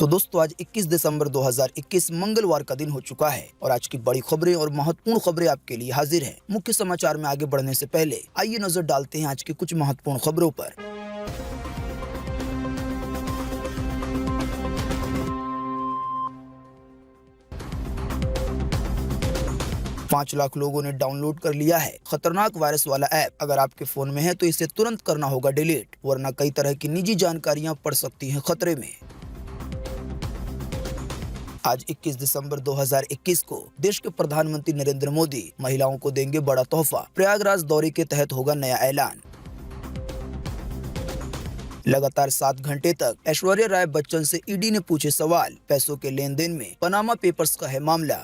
तो दोस्तों आज 21 दिसंबर 2021 मंगलवार का दिन हो चुका है और आज की बड़ी खबरें और महत्वपूर्ण खबरें आपके लिए हाजिर हैं। मुख्य समाचार में आगे बढ़ने से पहले आइए नजर डालते हैं आज की कुछ महत्वपूर्ण खबरों पर। 5 लाख लोगों ने डाउनलोड कर लिया है खतरनाक वायरस वाला ऐप। अगर आपके फोन में है तो इसे तुरंत करना होगा डिलीट, वरना कई तरह की निजी जानकारियां पड़ सकती हैं खतरे में। आज 21 दिसंबर 2021 को देश के प्रधानमंत्री नरेंद्र मोदी महिलाओं को देंगे बड़ा तोहफा। प्रयागराज दौरे के तहत होगा नया ऐलान। लगातार 7 घंटे तक ऐश्वर्या राय बच्चन से ईडी ने पूछे सवाल। पैसों के लेन देन में पनामा पेपर्स का है मामला।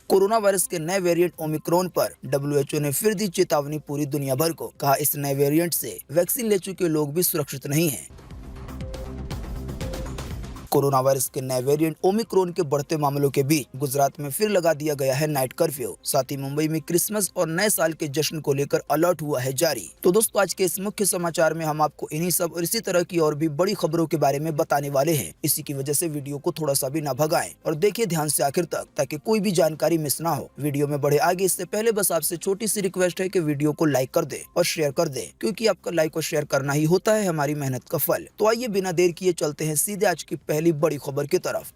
कोरोना वायरस के नए वेरिएंट ओमिक्रॉन पर WHO ने फिर दी चेतावनी पूरी दुनिया भर को। कहा इस नए वेरिएंट से वैक्सीन ले चुके लोग भी सुरक्षित नहीं हैं। कोरोना वायरस के नए वेरिएंट ओमिक्रॉन के बढ़ते मामलों के बीच गुजरात में फिर लगा दिया गया है नाइट कर्फ्यू। साथ ही मुंबई में क्रिसमस और नए साल के जश्न को लेकर अलर्ट हुआ है जारी। तो दोस्तों आज के इस मुख्य समाचार में हम आपको इन्हीं सब और इसी तरह की और भी बड़ी खबरों के बारे में बताने वाले हैं। इसी की वजह से वीडियो को थोड़ा सा भी ना भगाएं और देखिए ध्यान से आखिर तक, ताकि कोई भी जानकारी मिस ना हो। वीडियो में बढ़े आगे इससे पहले बस आपसे छोटी सी रिक्वेस्ट है कि वीडियो को लाइक कर दे और शेयर कर दे, क्योंकि आपका लाइक और शेयर करना ही होता है हमारी मेहनत का फल। तो आइए बिना देर किए चलते हैं सीधे आज की पहली बड़ी खबर की तरफ।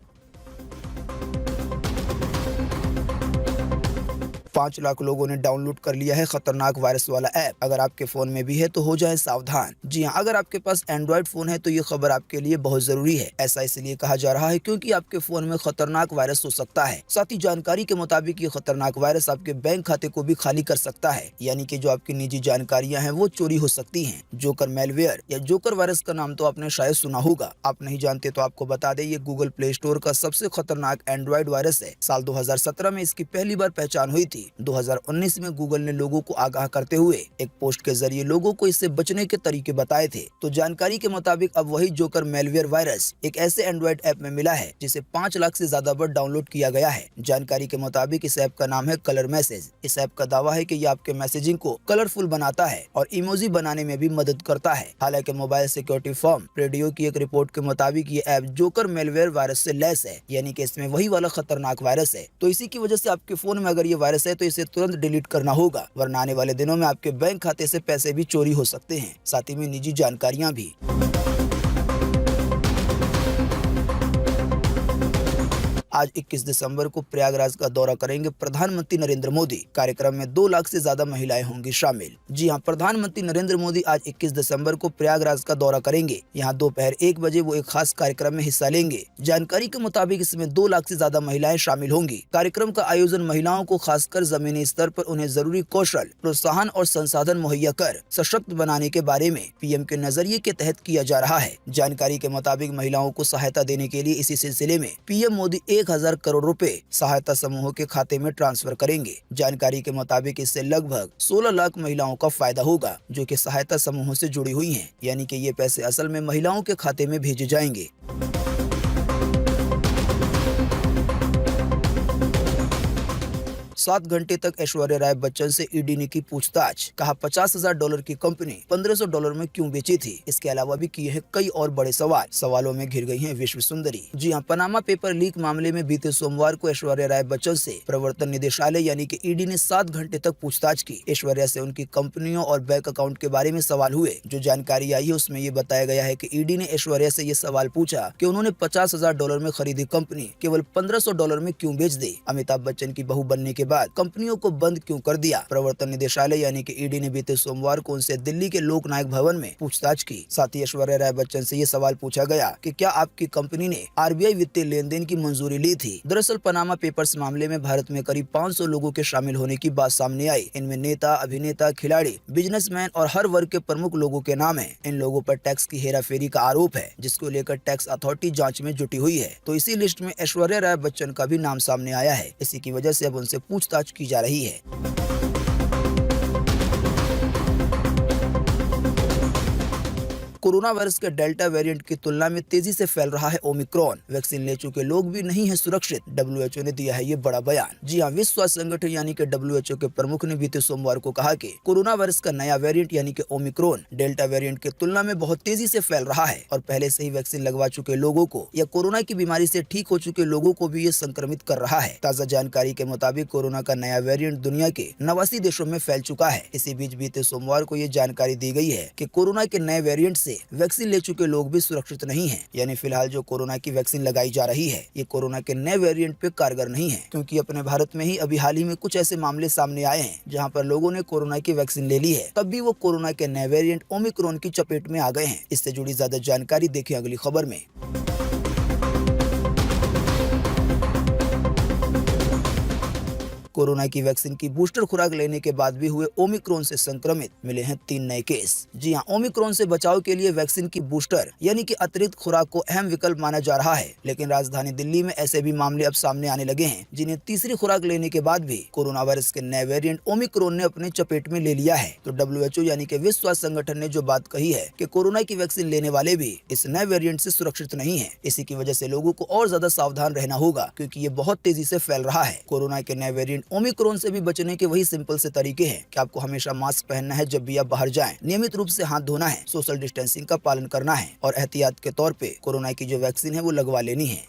5 लाख लोगों ने डाउनलोड कर लिया है खतरनाक वायरस वाला ऐप। अगर आपके फोन में भी है तो हो जाए सावधान। जी हां, अगर आपके पास एंड्रॉइड फोन है तो ये खबर आपके लिए बहुत जरूरी है। ऐसा इसलिए कहा जा रहा है क्योंकि आपके फोन में खतरनाक वायरस हो सकता है। साथ ही जानकारी के मुताबिक ये खतरनाक वायरस आपके बैंक खाते को भी खाली कर सकता है, यानी कि जो आपकी निजी जानकारियां हैं वो चोरी हो सकती हैं। जोकर मेलवेयर या जोकर वायरस का नाम तो आपने शायद सुना होगा। आप नहीं जानते तो आपको बता दें, ये गूगल प्ले स्टोर का सबसे खतरनाक एंड्रॉइड वायरस है। साल 2017 में इसकी पहली बार पहचान हुई थी। 2019 में गूगल ने लोगों को आगाह करते हुए एक पोस्ट के जरिए लोगों को इससे बचने के तरीके बताए थे। तो जानकारी के मुताबिक अब वही जोकर मेलवेयर वायरस एक ऐसे एंड्रॉइड ऐप में मिला है जिसे 5 लाख से ज्यादा बार डाउनलोड किया गया है। जानकारी के मुताबिक इस ऐप का नाम है कलर मैसेज। इस ऐप का दावा है कि यह आपके मैसेजिंग को कलरफुल बनाता है और इमोजी बनाने में भी मदद करता है। हालांकि मोबाइल सिक्योरिटी फर्म रेडियो की एक रिपोर्ट के मुताबिक ये ऐप जोकर मेलवेयर वायरस से लैस है, यानी कि इसमें वही वाला खतरनाक वायरस है। तो इसी की वजह से आपके फोन में अगर ये वायरस है तो इसे तुरंत डिलीट करना होगा, वरना आने वाले दिनों में आपके बैंक खाते से पैसे भी चोरी हो सकते हैं, साथ ही में निजी जानकारियां भी। आज 21 दिसंबर को प्रयागराज का दौरा करेंगे प्रधानमंत्री नरेंद्र मोदी। कार्यक्रम में 2 लाख से ज्यादा महिलाएं होंगी शामिल। जी हां, प्रधानमंत्री नरेंद्र मोदी आज 21 दिसंबर को प्रयागराज का दौरा करेंगे। यहां दोपहर 1 बजे वो एक खास कार्यक्रम में हिस्सा लेंगे। जानकारी के मुताबिक इसमें 2 लाख से ज्यादा महिलाएं शामिल होंगी। कार्यक्रम का आयोजन महिलाओं को खासकर जमीनी स्तर पर उन्हें जरूरी कौशल, प्रोत्साहन और संसाधन मुहैया कर सशक्त बनाने के बारे में पीएम के नजरिए के तहत किया जा रहा है। जानकारी के मुताबिक महिलाओं को सहायता देने के लिए इसी सिलसिले में पीएम मोदी 1000 करोड़ रुपए सहायता समूहों के खाते में ट्रांसफर करेंगे। जानकारी के मुताबिक इससे लगभग 16 लाख महिलाओं का फायदा होगा जो कि सहायता समूहों से जुड़ी हुई हैं, यानी कि ये पैसे असल में महिलाओं के खाते में भेजे जाएंगे। 7 घंटे तक ऐश्वर्या राय बच्चन से ईडी ने की पूछताछ। कहा $50,000 की कंपनी $1500 में क्यों बेची थी। इसके अलावा भी किए हैं कई और बड़े सवाल। सवालों में घिर गई हैं विश्व सुंदरी। जी हां, पनामा पेपर लीक मामले में बीते सोमवार को ऐश्वर्या राय बच्चन से प्रवर्तन निदेशालय यानी कि ईडी ने 7 घंटे तक पूछताछ की। ऐश्वर्या से उनकी कंपनियों और बैंक अकाउंट के बारे में सवाल हुए। जो जानकारी आई है उसमें ये बताया गया है कि ईडी ने ऐश्वर्या से ये सवाल पूछा कि उन्होंने $50,000 में खरीदी कंपनी केवल $1500 में क्यों बेच दी। अमिताभ बच्चन की बहू बनने के बाद कंपनियों को बंद क्यों कर दिया। प्रवर्तन निदेशालय यानी कि ईडी ने बीते सोमवार को उनसे दिल्ली के लोक नायक भवन में पूछताछ की। साथ ही ऐश्वर्या राय बच्चन से ये सवाल पूछा गया कि क्या आपकी कंपनी ने आरबीआई वित्तीय लेन देन की मंजूरी ली थी। दरअसल पनामा पेपर्स मामले में भारत में करीब 500 लोगों के शामिल होने की बात सामने आई। इनमें नेता, अभिनेता, खिलाड़ी, बिजनेसमैन और हर वर्ग के प्रमुख लोगों के नाम है। इन लोगों पर टैक्स की हेराफेरी का आरोप है, जिसको लेकर टैक्स अथॉरिटी जांच में जुटी हुई है। तो इसी लिस्ट में ऐश्वर्या राय बच्चन का भी नाम सामने आया है। इसी की वजह से अब उनसे पूछताछ की जा रही है। कोरोना वायरस के डेल्टा वेरिएंट की तुलना में तेजी से फैल रहा है ओमिक्रॉन। वैक्सीन ले चुके लोग भी नहीं है सुरक्षित, WHO ने दिया है ये बड़ा बयान। जी हाँ, विश्व स्वास्थ्य संगठन यानी कि WHO के प्रमुख ने बीते सोमवार को कहा कि कोरोना वायरस का नया वेरिएंट यानी कि ओमिक्रॉन डेल्टा वेरिएंट की तुलना में बहुत तेजी से फैल रहा है और पहले से ही वैक्सीन लगवा चुके लोगों को या कोरोना की बीमारी से ठीक हो चुके लोगों को भी ये संक्रमित कर रहा है। ताजा जानकारी के मुताबिक कोरोना का नया वेरिएंट दुनिया के 89 देशों में फैल चुका है। इसी बीच बीते सोमवार को ये जानकारी दी गई है कि कोरोना के नए वेरिएंट से वैक्सीन ले चुके लोग भी सुरक्षित नहीं हैं। यानी फिलहाल जो कोरोना की वैक्सीन लगाई जा रही है ये कोरोना के नए वेरिएंट पे कारगर नहीं है, क्योंकि अपने भारत में ही अभी हाल ही में कुछ ऐसे मामले सामने आए हैं जहां पर लोगों ने कोरोना की वैक्सीन ले ली है, तब भी वो कोरोना के नए वेरिएंट ओमिक्रॉन की चपेट में आ गए हैं। इससे जुड़ी ज्यादा जानकारी देखिए अगली खबर में। कोरोना की वैक्सीन की बूस्टर खुराक लेने के बाद भी हुए ओमिक्रॉन से संक्रमित मिले हैं 3 नए केस। जी हां, ओमिक्रॉन से बचाव के लिए वैक्सीन की बूस्टर यानी कि अतिरिक्त खुराक को अहम विकल्प माना जा रहा है, लेकिन राजधानी दिल्ली में ऐसे भी मामले अब सामने आने लगे हैं जिन्हें तीसरी खुराक लेने के बाद भी कोरोना वायरस के नए वेरिएंट ओमिक्रॉन ने अपने चपेट में ले लिया है। तो WHO यानी कि विश्व स्वास्थ्य संगठन ने जो बात कही है कि कोरोना की वैक्सीन लेने वाले भी इस नए वेरिएंट से सुरक्षित नहीं है। इसी की वजह से लोगों को और ज्यादा सावधान रहना होगा, क्योंकि ये बहुत तेजी से फैल रहा है। कोरोना के नए वेरिएंट ओमिक्रॉन से भी बचने के वही सिंपल से तरीके हैं कि आपको हमेशा मास्क पहनना है जब भी आप बाहर जाएं, नियमित रूप से हाथ धोना है, सोशल डिस्टेंसिंग का पालन करना है और एहतियात के तौर पे कोरोना की जो वैक्सीन है वो लगवा लेनी है।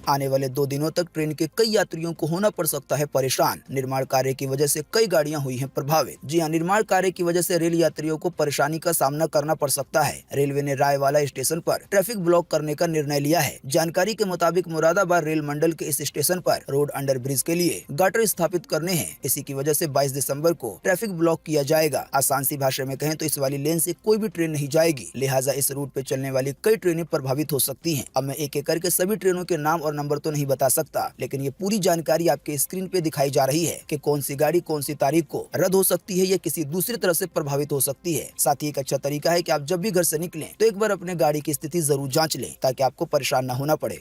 आने वाले 2 दिनों तक ट्रेन के कई यात्रियों को होना पड़ सकता है परेशान। निर्माण कार्य की वजह से कई गाड़ियां हुई हैं प्रभावित। जी हां, निर्माण कार्य की वजह से रेल यात्रियों को परेशानी का सामना करना पड़ सकता है। रेलवे ने रायवाला स्टेशन पर ट्रैफिक ब्लॉक करने का निर्णय लिया है। जानकारी के मुताबिक मुरादाबाद रेल मंडल के इस स्टेशन पर रोड अंडर ब्रिज के लिए गाटर स्थापित करने हैं। इसी की वजह से 22 दिसंबर को ट्रैफिक ब्लॉक किया जाएगा। आसान सी भाषा में कहें तो इस वाली लेन से कोई भी ट्रेन नहीं जाएगी, लिहाजा इस रूट पे चलने वाली कई ट्रेनें प्रभावित हो सकती हैं। अब मैं एक एक करके सभी ट्रेनों के नाम और नंबर तो नहीं बता सकता, लेकिन ये पूरी जानकारी आपके स्क्रीन पे दिखाई जा रही है कि कौन सी गाड़ी कौन सी तारीख को रद्द हो सकती है या किसी दूसरी तरह से प्रभावित हो सकती है। साथ ही एक अच्छा तरीका है कि आप जब भी घर से निकलें तो एक बार अपने गाड़ी की स्थिति जरूर जांच लें, ताकि आपको परेशान न होना पड़े।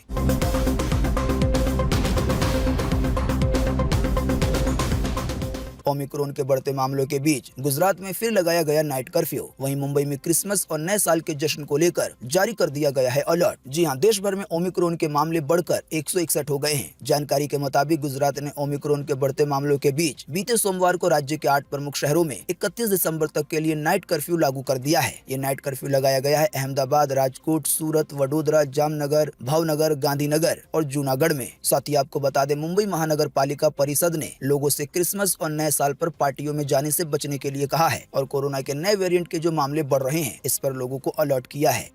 ओमिक्रॉन के बढ़ते मामलों के बीच गुजरात में फिर लगाया गया नाइट कर्फ्यू। वहीं मुंबई में क्रिसमस और नए साल के जश्न को लेकर जारी कर दिया गया है अलर्ट। जी हां, देश भर में ओमिक्रॉन के मामले बढ़कर 161 हो गए हैं। जानकारी के मुताबिक गुजरात ने ओमिक्रॉन के बढ़ते मामलों के बीच बीते सोमवार को राज्य के 8 प्रमुख शहरों में 31 दिसंबर तक के लिए नाइट कर्फ्यू लागू कर दिया है। ये नाइट कर्फ्यू लगाया गया है अहमदाबाद, राजकोट, सूरत, वडोदरा, जामनगर, भावनगर, गांधीनगर और जूनागढ़ में। साथ ही आपको बता दें, मुंबई महानगर पालिका परिषद ने लोगों से क्रिसमस और नए साल पर पार्टियों में जाने से बचने के लिए कहा है और कोरोना के नए वेरिएंट के जो मामले बढ़ रहे हैं इस पर लोगों को अलर्ट किया है।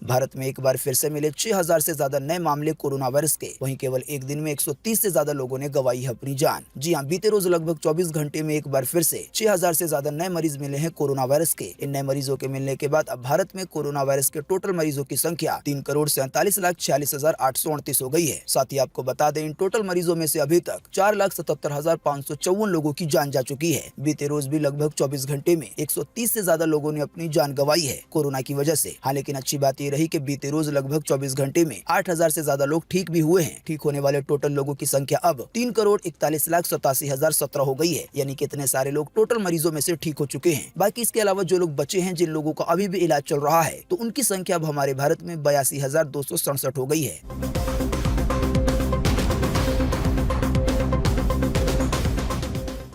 भारत में एक बार फिर से मिले 6000 से ज्यादा नए मामले कोरोना वायरस के। वहीं केवल एक दिन में 130 से ज्यादा लोगों ने गंवाई है अपनी जान। जी हां, बीते रोज लगभग 24 घंटे में एक बार फिर से 6000 से ज्यादा नए मरीज मिले हैं कोरोना वायरस के। इन नए मरीजों के मिलने के बाद अब भारत में कोरोना वायरस के टोटल मरीजों की संख्या 3,47,46,838 हो गई है। साथ ही आपको बता दें, इन टोटल मरीजों में से अभी तक 4,77,554 लोगों की जान जा चुकी है। बीते रोज भी लगभग 24 घंटे में 130 से ज्यादा लोगों ने अपनी जान गंवाई है कोरोना की वजह से। हाँ, लेकिन अच्छी बात ये कि बीते रोज लगभग 24 घंटे में 8000 से ज्यादा लोग ठीक भी हुए हैं। ठीक होने वाले टोटल लोगों की संख्या अब 3,41,87,017 हो गई है। यानी कि इतने सारे लोग टोटल मरीजों में से ठीक हो चुके हैं। बाकी इसके अलावा जो लोग बचे हैं, जिन लोगों का अभी भी इलाज चल रहा है, तो उनकी संख्या अब हमारे भारत में 82,267 हो गई है।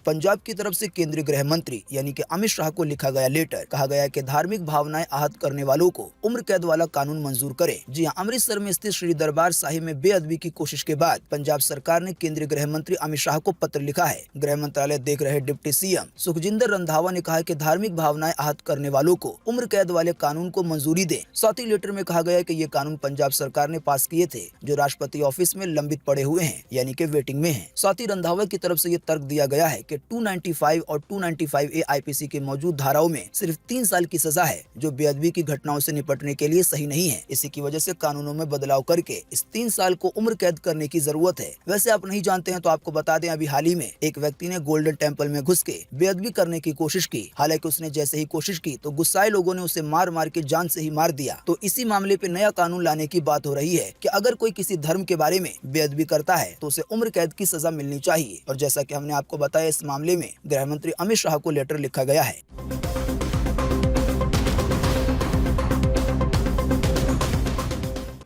पंजाब की तरफ से केंद्रीय गृह मंत्री यानी कि अमित शाह को लिखा गया लेटर। कहा गया कि धार्मिक भावनाएं आहत करने वालों को उम्र कैद वाला कानून मंजूर करे। जी हां, अमृतसर में स्थित श्री दरबार साहिब में बेअदबी की कोशिश के बाद पंजाब सरकार ने केंद्रीय गृह मंत्री अमित शाह को पत्र लिखा है। गृह मंत्रालय देख रहे डिप्टी सीएम सुखजिंदर रंधावा ने कहा कि धार्मिक भावनाएं आहत करने वालों को उम्र कैद वाले कानून को मंजूरी दे। साथ ही लेटर में कहा गया कि ये कानून पंजाब सरकार ने पास किए थे, जो राष्ट्रपति ऑफिस में लंबित पड़े हुए हैं, यानी कि वेटिंग में हैं। साथ ही रंधावा की तरफ से ये तर्क दिया गया है कि के 295 और 295A आईपीसी के मौजूद धाराओं में सिर्फ 3 साल की सजा है, जो बेअदबी की घटनाओं से निपटने के लिए सही नहीं है। इसी की वजह से कानूनों में बदलाव करके इस 3 साल को उम्र कैद करने की जरूरत है। वैसे आप नहीं जानते हैं तो आपको बता दें, अभी हाल ही में एक व्यक्ति ने गोल्डन टेम्पल में घुस के बेअदबी करने की कोशिश की। हालांकि उसने जैसे ही कोशिश की तो गुस्साए लोगों ने उसे मार मार के जान से ही मार दिया। तो इसी मामले पे नया कानून लाने की बात हो रही है कि अगर कोई किसी धर्म के बारे में बेअदबी करता है तो उसे उम्र कैद की सजा मिलनी चाहिए। और जैसा कि हमने आपको बताया, इस मामले में गृह मंत्री अमित शाह को लेटर लिखा गया है।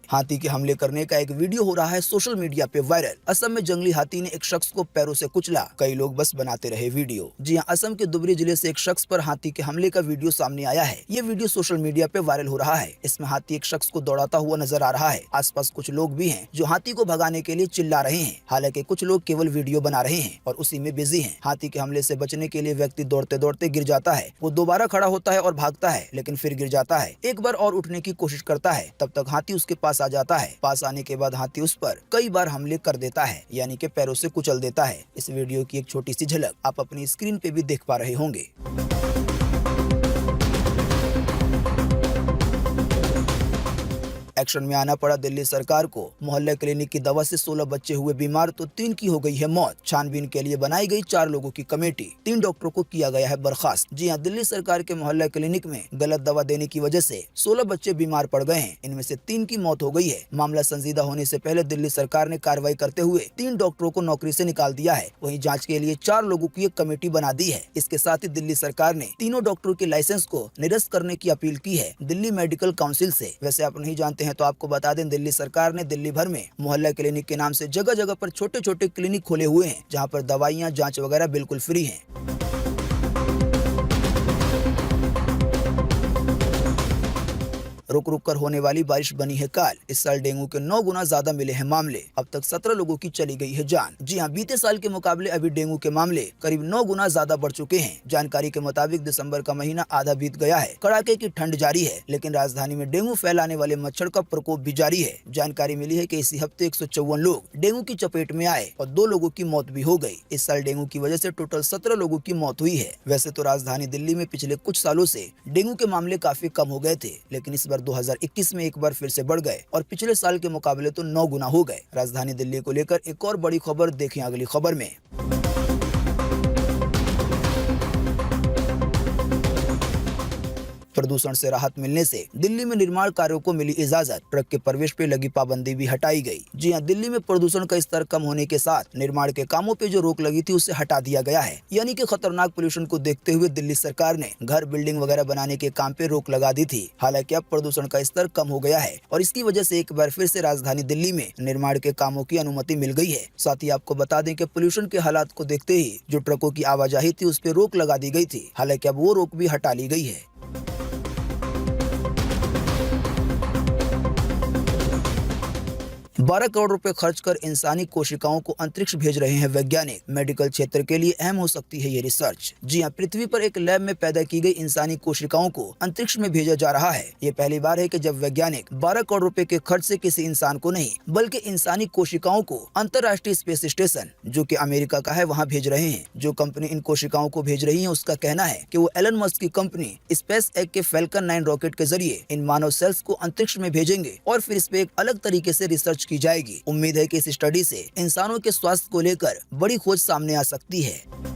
हाथी के हमले करने का एक वीडियो हो रहा है सोशल मीडिया पे वायरल। असम में जंगली हाथी ने एक शख्स को पैरों से कुचला। कई लोग बस बनाते रहे वीडियो। जी हां, असम के दुबरी जिले से एक शख्स पर हाथी के हमले का वीडियो सामने आया है। ये वीडियो सोशल मीडिया पे वायरल हो रहा है। इसमें हाथी एक शख्स को दौड़ाता हुआ नजर आ रहा है। आसपास कुछ लोग भी हैं जो हाथी को भगाने के लिए चिल्ला रहे हैं। हालांकि कुछ लोग केवल वीडियो बना रहे हैं और उसी में बिजी हैं। हाथी के हमले से बचने के लिए व्यक्ति दौड़ते दौड़ते गिर जाता है। वो दोबारा खड़ा होता है और भागता है, लेकिन फिर गिर जाता है। एक बार और उठने की कोशिश करता है, तब तक हाथी उसके पास आ जाता है। पास आने के बाद हाथी उस पर कई बार हमले कर देता है, यानी कि पैरों से कुचल देता है। इस वीडियो की एक छोटी सी झलक आप अपनी स्क्रीन पे भी देख पा रहे होंगे। एक्शन में आना पड़ा दिल्ली सरकार को। मोहल्ले क्लिनिक की दवा से 16 बच्चे हुए बीमार तो 3 की हो गई है मौत। छानबीन के लिए बनाई गई 4 लोगों की कमेटी। 3 डॉक्टरों को किया गया है बर्खास्त। जी हां, दिल्ली सरकार के मोहल्ला क्लिनिक में गलत दवा देने की वजह से 16 बच्चे बीमार पड़ गए हैं। इनमें से 3 की मौत हो गई है। मामला संजीदा होने से पहले दिल्ली सरकार ने कार्रवाई करते हुए 3 डॉक्टरों को नौकरी से निकाल दिया है। वहीं जाँच के लिए 4 लोगों की एक कमेटी बना दी है। इसके साथ ही दिल्ली सरकार ने तीनों डॉक्टरों के लाइसेंस को निरस्त करने की अपील की है दिल्ली मेडिकल काउंसिल से। वैसे आप नहीं जानते हैं तो आपको बता दें, दिल्ली सरकार ने दिल्ली भर में मोहल्ला क्लिनिक के नाम से जगह जगह पर छोटे छोटे क्लिनिक खोले हुए हैं, जहां पर दवाइयां, जांच वगैरह बिल्कुल फ्री हैं। रुक रुक कर होने वाली बारिश बनी है काल। इस साल डेंगू के 9 गुना ज्यादा मिले हैं मामले। अब तक 17 लोगों की चली गई है जान। जी हां, बीते साल के मुकाबले अभी डेंगू के मामले करीब 9 गुना ज्यादा बढ़ चुके हैं। जानकारी के मुताबिक दिसंबर का महीना आधा बीत गया है। कड़ाके की ठंड जारी है, लेकिन राजधानी में डेंगू फैलाने वाले मच्छर का प्रकोप भी जारी है। जानकारी मिली है कि इसी हफ्ते 154 लोग डेंगू की चपेट में आए और 2 लोगों की मौत भी हो गई। इस साल डेंगू की वजह से टोटल 17 लोगों की मौत हुई है। वैसे तो राजधानी दिल्ली में पिछले कुछ सालों से डेंगू के मामले काफी कम हो गए थे, लेकिन इस बार 2021 में एक बार फिर से बढ़ गए और पिछले साल के मुकाबले तो 9 गुना हो गए। राजधानी दिल्ली को लेकर एक और बड़ी खबर देखें अगली खबर में। प्रदूषण से राहत मिलने से दिल्ली में निर्माण कार्यों को मिली इजाजत। ट्रक के प्रवेश पे लगी पाबंदी भी हटाई गई। जी हां, दिल्ली में प्रदूषण का स्तर कम होने के साथ निर्माण के कामों पे जो रोक लगी थी उसे हटा दिया गया है। यानी कि खतरनाक पोल्यूशन को देखते हुए दिल्ली सरकार ने घर, बिल्डिंग वगैरह बनाने के काम पे रोक लगा दी थी। हालांकि अब प्रदूषण का स्तर कम हो गया है और इसकी वजह से एक बार फिर से राजधानी दिल्ली में निर्माण के कामों की अनुमति मिल गई है। साथ ही आपको बता दें कि पोल्यूशन के हालात को देखते ही जो ट्रकों की आवाजाही थी उस पर रोक लगा दी गई थी। हालांकि अब वो रोक भी हटा ली गई है। 12 करोड़ रुपए खर्च कर इंसानी कोशिकाओं को अंतरिक्ष भेज रहे हैं वैज्ञानिक। मेडिकल क्षेत्र के लिए अहम हो सकती है ये रिसर्च। जी हां, पृथ्वी पर एक लैब में पैदा की गई इंसानी कोशिकाओं को अंतरिक्ष में भेजा जा रहा है। ये पहली बार है कि जब वैज्ञानिक 12 करोड़ रुपए के खर्च से किसी इंसान को नहीं बल्कि इंसानी कोशिकाओं को अंतर्राष्ट्रीय स्पेस स्टेशन, जो कि अमेरिका का है, वहाँ भेज रहे हैं। जो कंपनी इन कोशिकाओं को भेज रही है उसका कहना है कि वो एलन मस्क की कंपनी स्पेस एक्स के फैल्कन 9 रॉकेट के जरिए इन मानव सेल्स को अंतरिक्ष में भेजेंगे और फिर इस पे एक अलग तरीके से रिसर्च की जाएगी। उम्मीद है कि इस स्टडी से इंसानों के स्वास्थ्य को लेकर बड़ी खोज सामने आ सकती है।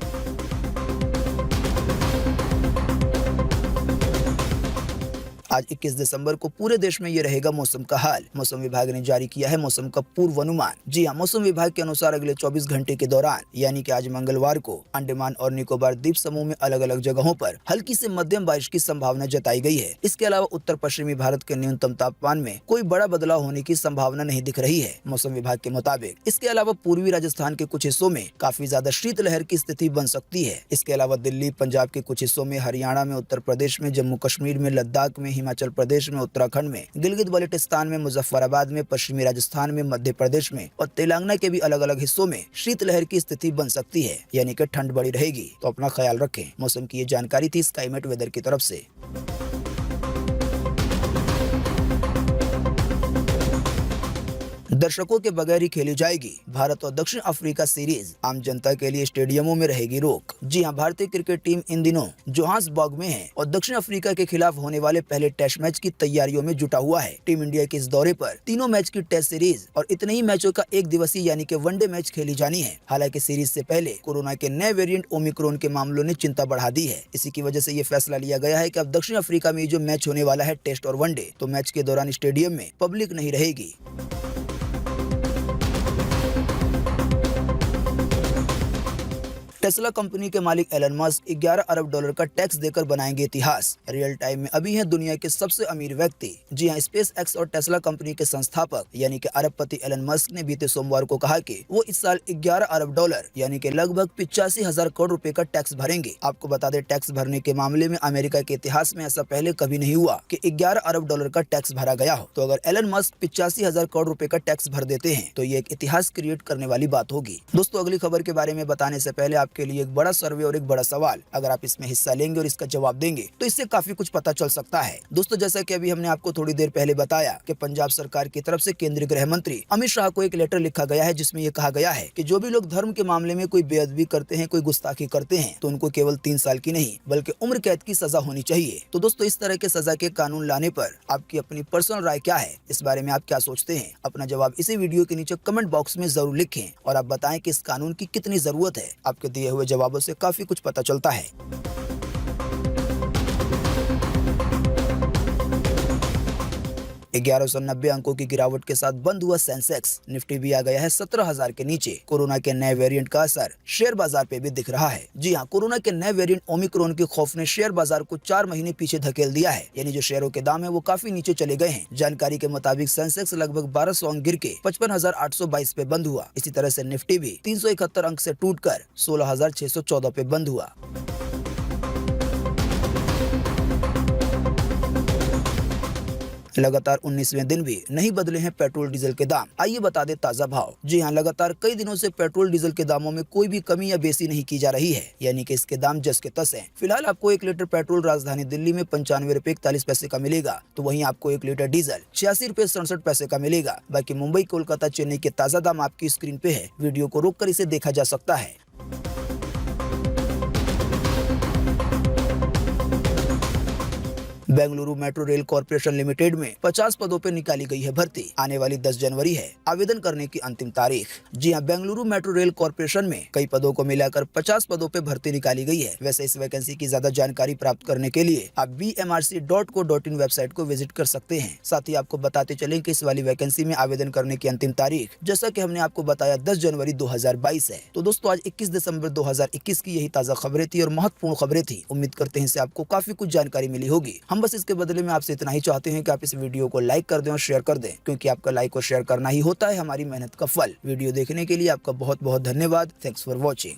आज 21 दिसंबर को पूरे देश में ये रहेगा मौसम का हाल। मौसम विभाग ने जारी किया है मौसम का पूर्वानुमान। जी हां, मौसम विभाग के अनुसार अगले 24 घंटे के दौरान यानी कि आज मंगलवार को अंडमान और निकोबार द्वीप समूह में अलग अलग जगहों पर हल्की से मध्यम बारिश की संभावना जताई गई है। इसके अलावा उत्तर पश्चिमी भारत के न्यूनतम तापमान में कोई बड़ा बदलाव होने की संभावना नहीं दिख रही है मौसम विभाग के मुताबिक। इसके अलावा पूर्वी राजस्थान के कुछ हिस्सों में काफी ज्यादा शीतलहर की स्थिति बन सकती है। इसके अलावा दिल्ली, पंजाब के कुछ हिस्सों में, हरियाणा में, उत्तर प्रदेश में, जम्मू कश्मीर में, लद्दाख में, हिमाचल प्रदेश में, उत्तराखंड में, गिलगित बाल्टिस्तान में, मुजफ्फराबाद में, पश्चिमी राजस्थान में, मध्य प्रदेश में और तेलंगाना के भी अलग अलग हिस्सों में शीतलहर की स्थिति बन सकती है, यानी कि ठंड बढ़ी रहेगी। तो अपना ख्याल रखें। मौसम की ये जानकारी थी स्काईमेट वेदर की तरफ से। दर्शकों के बगैर ही खेली जाएगी। भारत और दक्षिण अफ्रीका सीरीज, आम जनता के लिए स्टेडियमों में रहेगी रोक। जी हां, भारतीय क्रिकेट टीम इन दिनों जोहान्सबर्ग में है और दक्षिण अफ्रीका के खिलाफ होने वाले पहले टेस्ट मैच की तैयारियों में जुटा हुआ है। टीम इंडिया के इस दौरे पर तीनों मैच की टेस्ट सीरीज और इतने ही मैचों का एक दिवसीय यानी कि वनडे मैच खेली जानी है। हालांकि सीरीज से पहले कोरोना के नए वेरिएंट ओमिक्रॉन के मामलों ने चिंता बढ़ा दी है। इसी की वजह से ये फैसला लिया गया है कि अब दक्षिण अफ्रीका में जो मैच होने वाला है टेस्ट और वनडे, तो मैच के दौरान स्टेडियम में पब्लिक नहीं रहेगी। टेस्ला कंपनी के मालिक एलन मस्क 11 अरब डॉलर का टैक्स देकर बनाएंगे इतिहास। रियल टाइम में अभी हैं दुनिया के सबसे अमीर व्यक्ति। जी हां, स्पेस एक्स और टेस्ला कंपनी के संस्थापक यानी कि अरबपति एलन मस्क ने बीते सोमवार को कहा कि वो इस साल 11 अरब डॉलर यानी कि लगभग 85,000 करोड़ रुपए का टैक्स भरेंगे। आपको बता दें, टैक्स भरने के मामले में अमेरिका के इतिहास में ऐसा पहले कभी नहीं हुआ कि 11 अरब डॉलर का टैक्स भरा गया हो। तो अगर एलन मस्क 85,000 करोड़ रुपए का टैक्स भर देते हैं तो ये एक इतिहास क्रिएट करने वाली बात होगी। दोस्तों, अगली खबर के बारे में बताने से पहले आपके लिए एक बड़ा सर्वे और एक बड़ा सवाल। अगर आप इसमें हिस्सा लेंगे और इसका जवाब देंगे तो इससे काफी कुछ पता चल सकता है। दोस्तों, जैसा कि अभी हमने आपको थोड़ी देर पहले बताया कि पंजाब सरकार की तरफ से केंद्रीय गृह मंत्री अमित शाह को एक लेटर लिखा गया है, जिसमें यह कहा गया है कि जो भी लोग धर्म के मामले में कोई बेअदबी करते हैं, कोई गुस्ताखी करते हैं, तो उनको केवल 3 साल की नहीं बल्कि उम्र कैद की सजा होनी चाहिए। तो दोस्तों, इस तरह के सजा के कानून लाने पर आपकी अपनी पर्सनल राय क्या है? इस बारे में आप क्या सोचते हैं? अपना जवाब इसी वीडियो के नीचे कमेंट बॉक्स में जरूर लिखें और आप बताएं कि इस कानून की कितनी जरूरत है। आपके दिए हुए जवाबों से काफी कुछ पता चलता है। 1190 अंकों की गिरावट के साथ बंद हुआ सेंसेक्स। निफ्टी भी आ गया है 17,000 के नीचे। कोरोना के नए वेरिएंट का असर शेयर बाजार पे भी दिख रहा है। जी हां, कोरोना के नए वेरिएंट ओमिक्रॉन के खौफ ने शेयर बाजार को 4 महीने पीछे धकेल दिया है। यानी जो शेयरों के दाम है वो काफी नीचे चले गए हैं। जानकारी के मुताबिक सेंसेक्स लगभग 1200 अंक गिर के 55,822 पे बंद हुआ। इसी तरह से निफ्टी भी 371 अंक से टूटकर 16,614 पे बंद हुआ। लगातार 19वें दिन भी नहीं बदले हैं पेट्रोल डीजल के दाम। आइए बता दें ताजा भाव। जी हां, लगातार कई दिनों से पेट्रोल डीजल के दामों में कोई भी कमी या बेसी नहीं की जा रही है, यानी कि इसके दाम जस के तस हैं। फिलहाल आपको 1 लीटर पेट्रोल राजधानी दिल्ली में 95 रुपए 41 पैसे का मिलेगा, तो वहीं आपको 1 लीटर डीजल 86 रुपए 67 पैसे का मिलेगा। बाकी मुंबई, कोलकाता, चेन्नई के ताजा दाम आपकी स्क्रीन पे है। वीडियो को रोक कर इसे देखा जा सकता है। Bengaluru metro rail corporation limited में 50 पदों पर निकाली गई है भर्ती। आने वाली 10 जनवरी है आवेदन करने की अंतिम तारीख। जी हां, बेंगलुरु मेट्रो रेल कॉर्पोरेशन में कई पदों को मिलाकर 50 पदों पर भर्ती निकाली गई है। वैसे इस वैकेंसी की ज्यादा जानकारी प्राप्त करने के लिए आप bmrc.co.in वेबसाइट को विजिट कर सकते हैं। साथ ही आपको बताते चलें कि इस वाली वैकेंसी में आवेदन करने की अंतिम तारीख, जैसा कि हमने आपको बताया, 10 जनवरी 2022 है। तो दोस्तों, आज 21 दिसंबर 2021 की यही ताजा खबरें थी और महत्वपूर्ण खबरें थी। उम्मीद करते हैं इससे आपको काफी कुछ जानकारी मिली होगी। हम बस इसके बदले में आपसे इतना ही चाहते हैं कि आप इस वीडियो को लाइक कर दें और शेयर कर दें, क्योंकि आपका लाइक और शेयर करना ही होता है हमारी मेहनत का फल। वीडियो देखने के लिए आपका बहुत बहुत धन्यवाद। Thanks for watching.